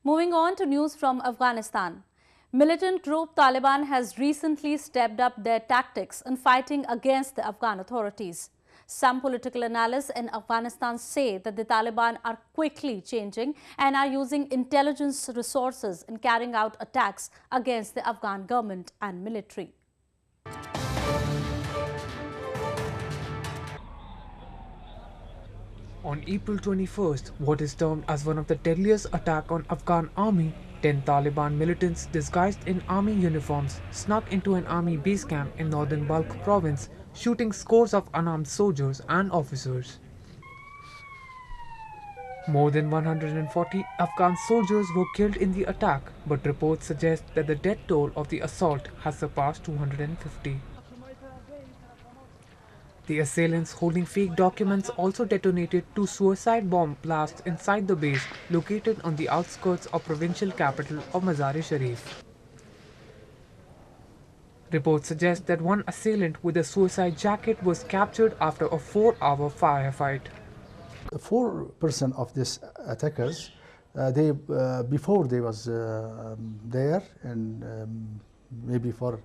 Moving on to news from Afghanistan. Militant group Taliban has recently stepped up their tactics in fighting against the Afghan authorities. Some political analysts in Afghanistan say that the Taliban are quickly changing and are using intelligence resources in carrying out attacks against the Afghan government and military. On April 21st, what is termed as one of the deadliest attacks on Afghan army, 10 Taliban militants disguised in army uniforms snuck into an army base camp in northern Balkh province, shooting scores of unarmed soldiers and officers. More than 140 Afghan soldiers were killed in the attack, but reports suggest that the death toll of the assault has surpassed 250. The assailants holding fake documents also detonated two suicide bomb blasts inside the base located on the outskirts of provincial capital of Mazar-i-Sharif. Reports suggest that one assailant with a suicide jacket was captured after a 4-hour firefight. 4% of these attackers, before they was there, and maybe for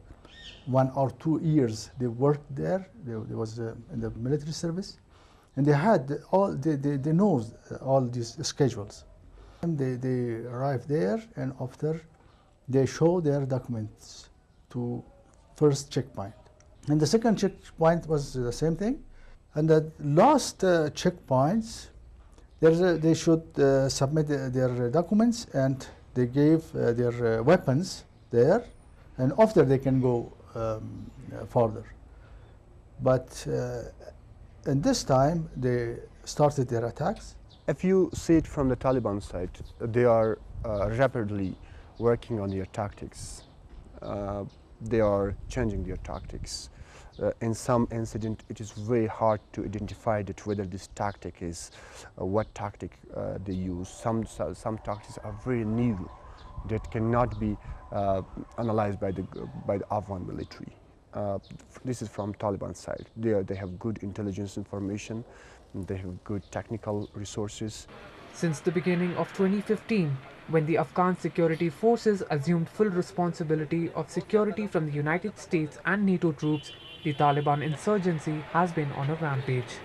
1 or 2 years they worked there. They was in the military service, and they had all they know all these schedules. And they arrived there, and after they show their documents to first checkpoint, and the second checkpoint was the same thing. And the last checkpoints, they should submit their documents, and they gave their weapons there, and after they can go further. But in this time, they started their attacks. If you see it from the Taliban side, they are rapidly working on their tactics. They are changing their tactics. In some incident, it is very hard to identify that whether this tactic is what tactic they use. Some tactics are very new that cannot be analyzed by the Afghan military. This is from Taliban side. They have good intelligence information. They have good technical resources. Since the beginning of 2015, when the Afghan security forces assumed full responsibility of security from the United States and NATO troops, the Taliban insurgency has been on a rampage.